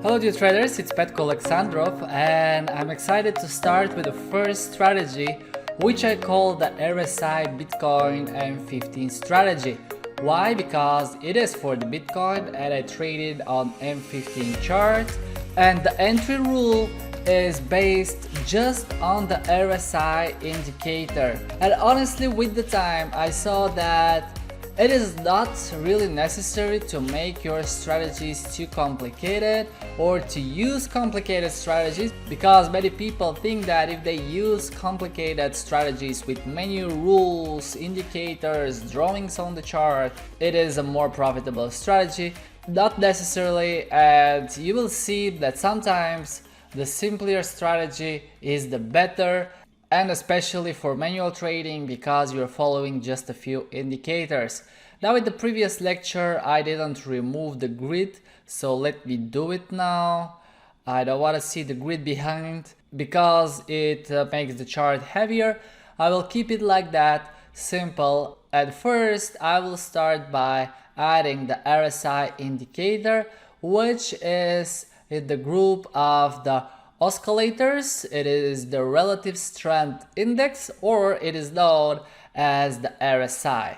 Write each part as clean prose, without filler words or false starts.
Hello dear traders, it's Petko Alexandrov and I'm excited to start with the first strategy which I call the RSI Bitcoin M15 strategy. Why? Because it is for the Bitcoin and I traded on M15 chart and the entry rule is based just on the RSI indicator. And honestly, with the time I saw that it is not really necessary to make your strategies too complicated or to use complicated strategies, because many people think that if they use complicated strategies with many rules, indicators, drawings on the chart, it is a more profitable strategy. Not necessarily, and you will see that sometimes the simpler strategy is the better, and especially for manual trading because you're following just a few indicators. Now in the previous lecture I didn't remove the grid, so let me do it now. I don't want to see the grid behind because it makes the chart heavier. I will keep it like that, simple. At first I will start by adding the RSI indicator, which is in the group of the oscillators. It is the relative strength index, or it is known as the RSI.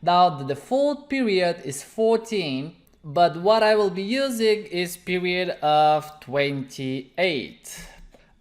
Now the default period is 14, but what I will be using is period of 28.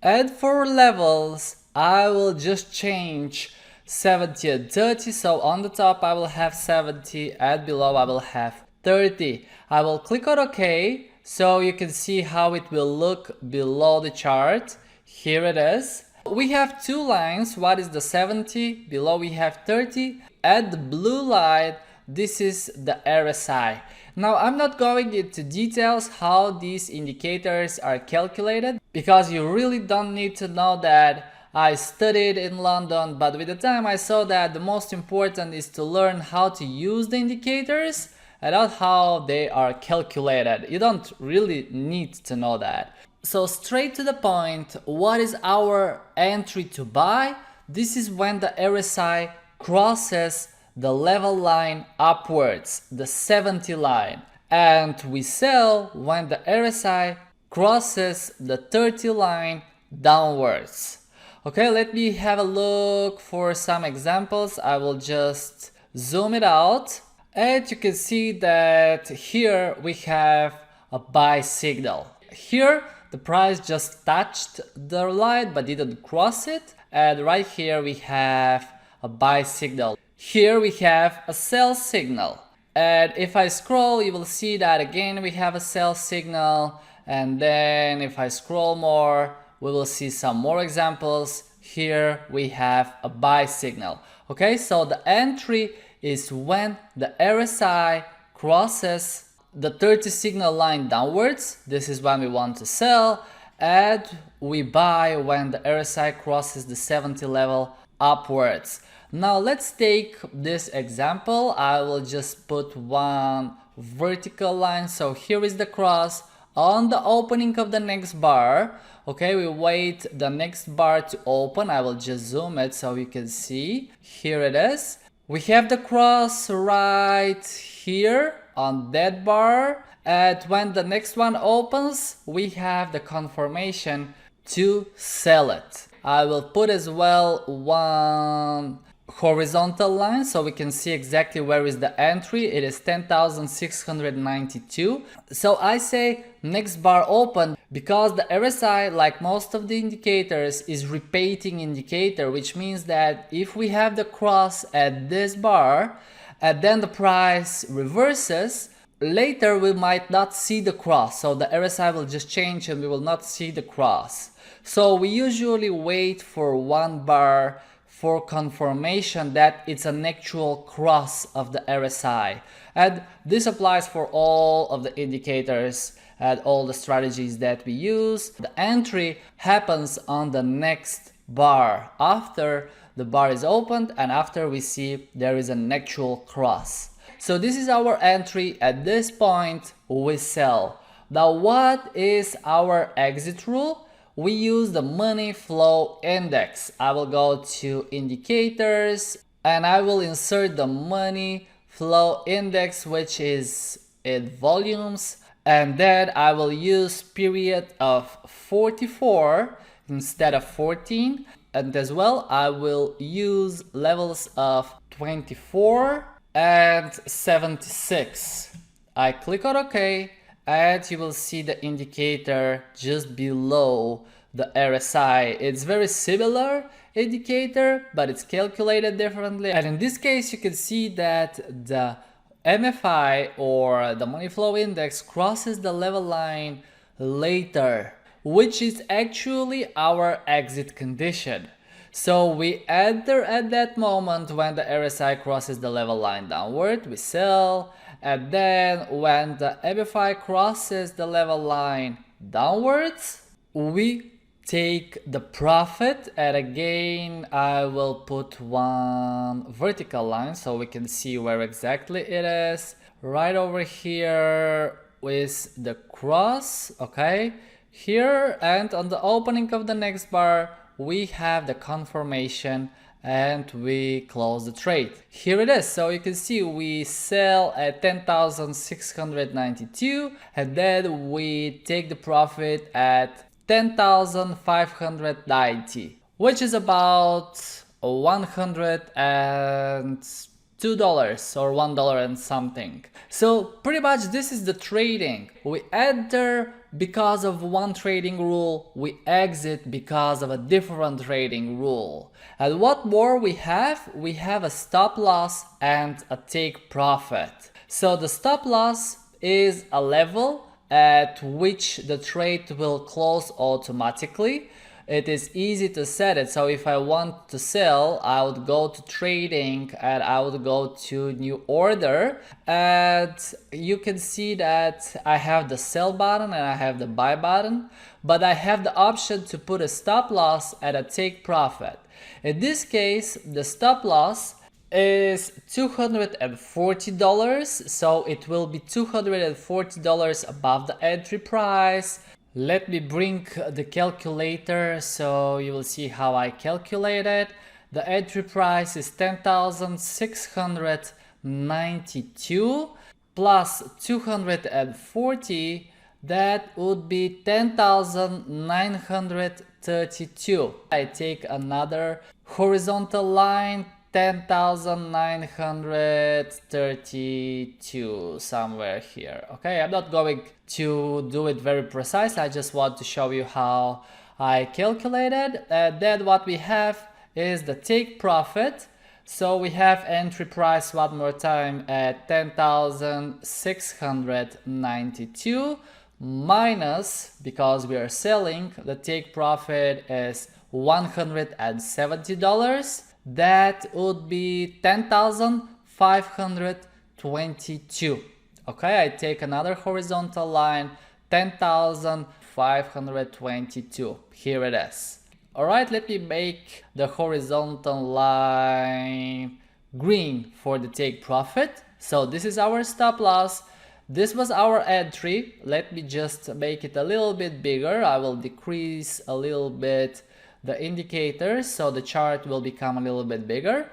And for levels I will just change 70 and 30, so on the top I will have 70 and below I will have 30. I will click on OK. So you can see how it will look below the chart. Here it is. We have two lines. What is the 70? Below we have 30. At the blue line, this is the RSI. Now I'm not going into details how these indicators are calculated because you really don't need to know that. I studied in London, but with the time I saw that the most important is to learn how to use the indicators and not how they are calculated. You don't really need to know that. So straight to the point, what is our entry to buy? This is when the RSI crosses the level line upwards, the 70 line. And we sell when the RSI crosses the 30 line downwards. Okay, let me have a look for some examples. I will just zoom it out. And you can see that here we have a buy signal. Here the price just touched the line but didn't cross it. And right here we have a buy signal. Here we have a sell signal. And if I scroll, you will see that again we have a sell signal. And then if I scroll more, we will see some more examples. Here we have a buy signal. Okay, so the entry is when the RSI crosses the 30 signal line downwards. This is when we want to sell, and we buy when the RSI crosses the 70 level upwards. Now let's take this example. I will just put one vertical line. So here is the cross on the opening of the next bar. Okay, we wait the next bar to open. I will just zoom it so you can see. Here it is. We have the cross right here on that bar, and when the next one opens, we have the confirmation to sell it. I will put as well one horizontal line so we can see exactly where is the entry. It is 10,692. So I say next bar open because the RSI, like most of the indicators, is repeating indicator, which means that if we have the cross at this bar and then the price reverses, later we might not see the cross, so the RSI will just change and we will not see the cross. So we usually wait for one bar for confirmation that it's an actual cross of the RSI. And this applies for all of the indicators and all the strategies that we use. The entry happens on the next bar after the bar is opened and after we see there is an actual cross. So this is our entry. At this point we sell. Now what is our exit rule? We use the money flow index. I will go to indicators and I will insert the money flow index, which is in volumes, and then I will use period of 44 instead of 14, and as well I will use levels of 24 and 76. I click on OK, and you will see the indicator just below the RSI. It's very similar indicator, but it's calculated differently, and in this case you can see that the MFI or the money flow index crosses the level line later, which is actually our exit condition. So we enter at that moment when the RSI crosses the level line downward, we sell, and then when the MFI crosses the level line downwards, we take the profit. And again, I will put one vertical line so we can see where exactly it is. Right over here with the cross, okay, here, and on the opening of the next bar we have the confirmation and we close the trade. Here it is. So you can see we sell at 10,692 and then we take the profit at 10,590, which is about $102 or $1 and something. So pretty much this is the trading. We enter because of one trading rule, we exit because of a different trading rule. And what more we have? We have a stop loss and a take profit. So the stop loss is a level at which the trade will close automatically. It is easy to set it. So if I want to sell, I would go to trading and I would go to new order, and you can see that I have the sell button and I have the buy button, but I have the option to put a stop loss and a take profit. In this case, the stop loss is $240, so it will be $240 above the entry price. Let me bring the calculator so you will see how I calculate it. The entry price is 10,692 plus 240, that would be 10,932. I take another horizontal line, 10,932 somewhere here. Okay, I'm not going to do it very precise. I just want to show you how I calculated. Then what we have is the take profit. So we have entry price one more time at 10,692 minus, because we are selling, the take profit is $170. That would be 10,522. Okay, I take another horizontal line, 10,522. Here it is. All right, let me make the horizontal line green for the take profit. So this is our stop loss. This was our entry. Let me just make it a little bit bigger. I will decrease a little bit the indicators so the chart will become a little bit bigger,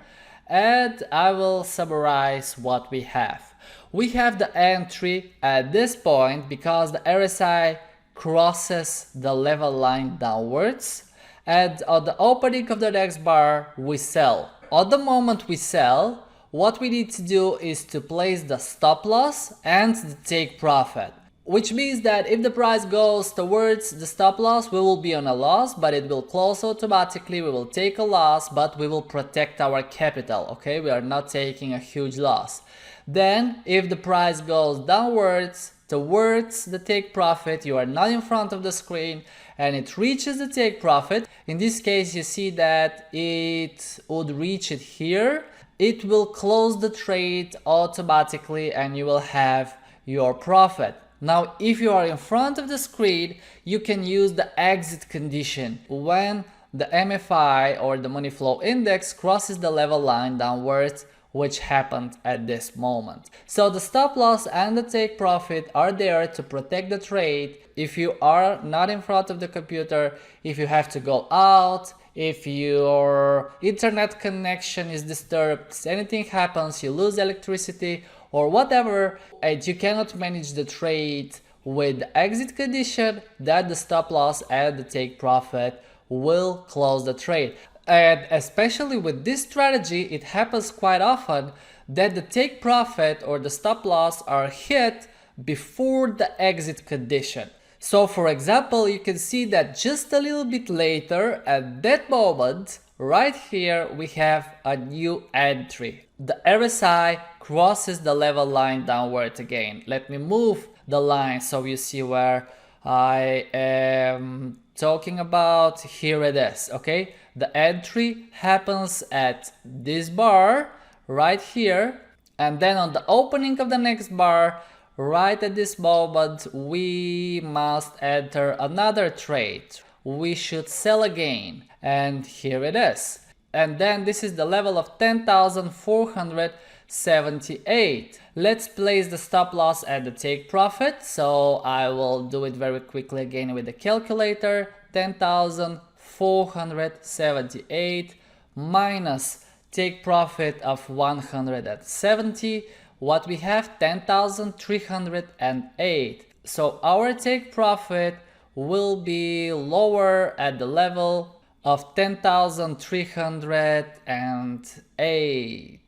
and I will summarize what we have. We have the entry at this point because the RSI crosses the level line downwards, and on the opening of the next bar we sell. At the moment we sell, what we need to do is to place the stop loss and the take profit, which means that if the price goes towards the stop loss, we will be on a loss, but it will close automatically. We will take a loss, but we will protect our capital. Okay, we are not taking a huge loss. Then if the price goes downwards towards the take profit, you are not in front of the screen and it reaches the take profit. In this case, you see that it would reach it here. It will close the trade automatically and you will have your profit. Now, if you are in front of the screen, you can use the exit condition when the MFI or the money flow index crosses the level line downwards, which happened at this moment. So the stop loss and the take profit are there to protect the trade. If you are not in front of the computer, if you have to go out, if your internet connection is disturbed, anything happens, you lose electricity or whatever, and you cannot manage the trade with the exit condition that the stop loss and the take profit will close the trade. And especially with this strategy, it happens quite often that the take profit or the stop loss are hit before the exit condition. So for example, you can see that just a little bit later, at that moment, right here, we have a new entry. The RSI crosses the level line downward again. Let me move the line so you see where I am talking about. Here it is, okay? The entry happens at this bar right here, and then on the opening of the next bar, right at this moment, we must enter another trade. We should sell again, and here it is. And then this is the level of 10,478. Let's place the stop loss at the take profit. So I will do it very quickly again with the calculator. 10,478 minus take profit of 170. What we have, 10,308. So our take profit will be lower at the level of 10,308.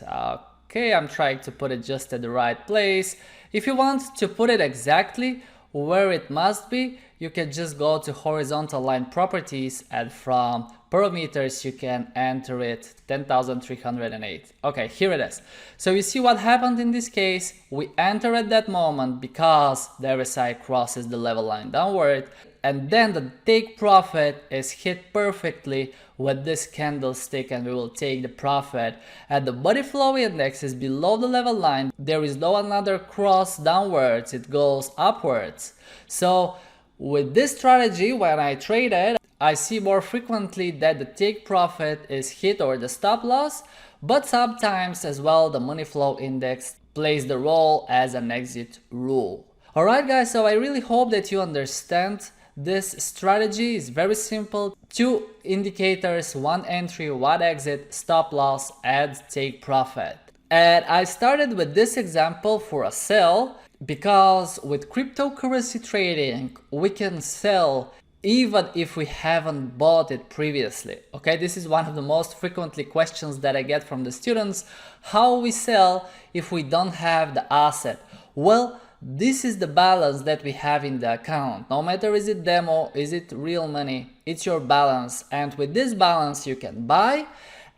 Okay, I'm trying to put it just at the right place. If you want to put it exactly where it must be, you can just go to horizontal line properties, and from parameters you can enter it 10,308. Okay, here it is. So you see what happened in this case. We enter at that moment because the RSI crosses the level line downward, and then the take profit is hit perfectly with this candlestick, and we will take the profit. And the body flow index is below the level line. There is no another cross downwards, it goes upwards. So with this strategy, when I trade it, I see more frequently that the take profit is hit or the stop loss, but sometimes as well the money flow index plays the role as an exit rule. Alright guys, so I really hope that you understand this strategy. Is very simple. Two indicators, one entry, one exit, stop loss and take profit. And I started with this example for a sell because with cryptocurrency trading we can sell even if we haven't bought it previously. Okay, this is one of the most frequently questions that I get from the students. How we sell if we don't have the asset? Well, this is the balance that we have in the account. No matter is it demo, is it real money, it's your balance. And with this balance you can buy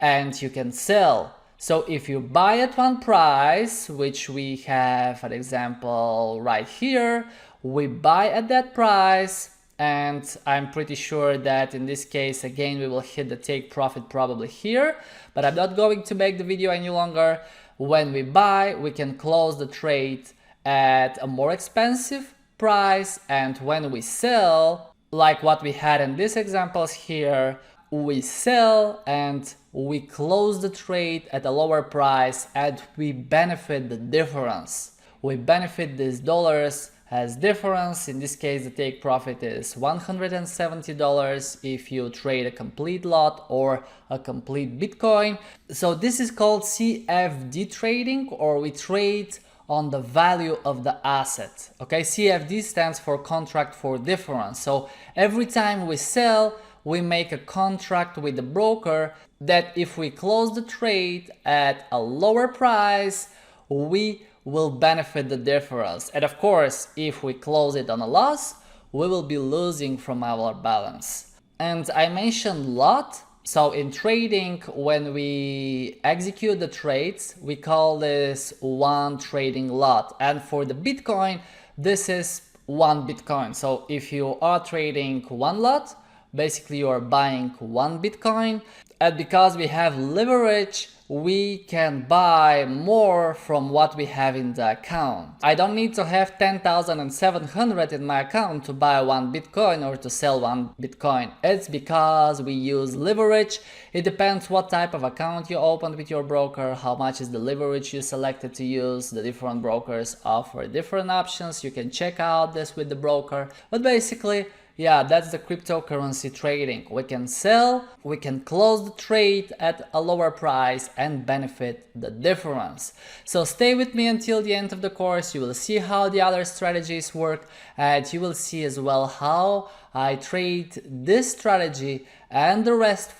and you can sell. So if you buy at one price, which we have an example right here, we buy at that price, and I'm pretty sure that in this case again we will hit the take profit probably here, but I'm not going to make the video any longer. When we buy, we can close the trade at a more expensive price, and when we sell, like what we had in these examples here, we sell and we close the trade at a lower price and we benefit the difference. We benefit these dollars as difference. In this case the take profit is $170 if you trade a complete lot or a complete Bitcoin. So this is called CFD trading, or we trade on the value of the asset. Okay, CFD stands for contract for difference. So every time we sell, we make a contract with the broker that if we close the trade at a lower price, we will benefit the difference. And of course, if we close it on a loss, we will be losing from our balance. And I mentioned lot. So in trading, when we execute the trades, we call this one trading lot. And for the Bitcoin, this is one Bitcoin. So if you are trading one lot, basically you are buying one Bitcoin. And because we have leverage, we can buy more from what we have in the account. I don't need to have 10,700 in my account to buy one Bitcoin or to sell one Bitcoin. It's because we use leverage. It depends what type of account you opened with your broker, how much is the leverage you selected to use. The different brokers offer different options. You can check out this with the broker. But basically, Yeah, that's the cryptocurrency trading. We can sell, we can close the trade at a lower price and benefit the difference. So stay with me until the end of the course. You will see how the other strategies work, and you will see as well how I trade this strategy and the rest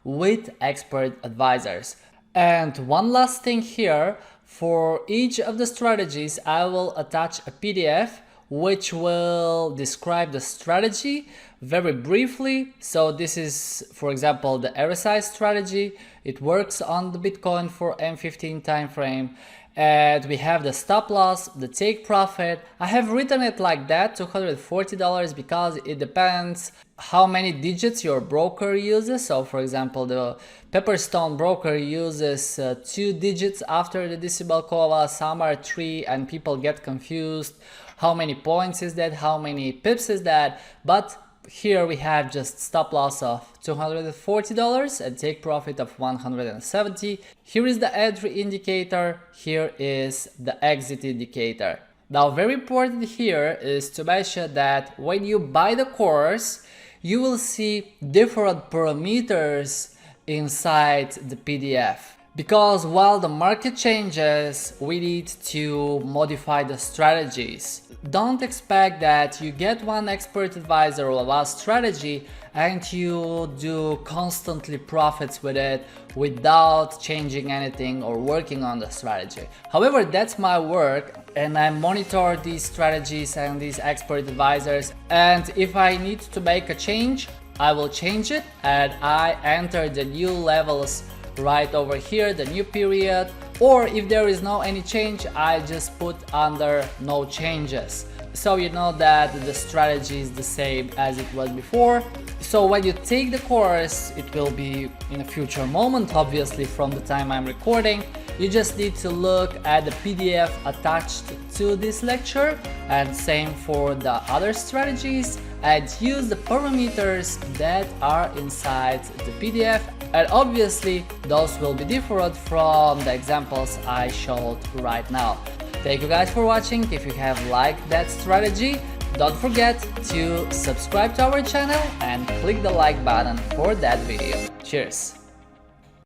with expert advisors. And one last thing here, for each of the strategies I will attach a PDF which will describe the strategy very briefly. So this is, for example, the RSI strategy. It works on the Bitcoin for M15 time frame. And we have the stop loss, the take profit. I have written it like that, $240, because it depends how many digits your broker uses. So for example, the Pepperstone broker uses 2 digits after the decimal cola, some are 3, and people get confused. How many points is that? How many pips is that? But here we have just stop loss of $240 and take profit of $170. Here is the entry indicator. Here is the exit indicator. Now, very important here is to mention that when you buy the course, you will see different parameters inside the PDF. Because while the market changes, we need to modify the strategies. Don't expect that you get one expert advisor or one strategy and you do constantly profits with it without changing anything or working on the strategy. However, that's my work, and I monitor these strategies and these expert advisors, and if I need to make a change, I will change it, and I enter the new levels right over here, the new period, or if there is no any change, I just put under no changes, so you know that the strategy is the same as it was before. So when you take the course, it will be in a future moment, obviously from the time I'm recording. You just need to look at the PDF attached to this lecture, and same for the other strategies, and use the parameters that are inside the PDF. And obviously those will be different from the examples I showed right now. Thank you guys for watching. If you have liked that strategy, don't forget to subscribe to our channel and click the like button for that video. Cheers!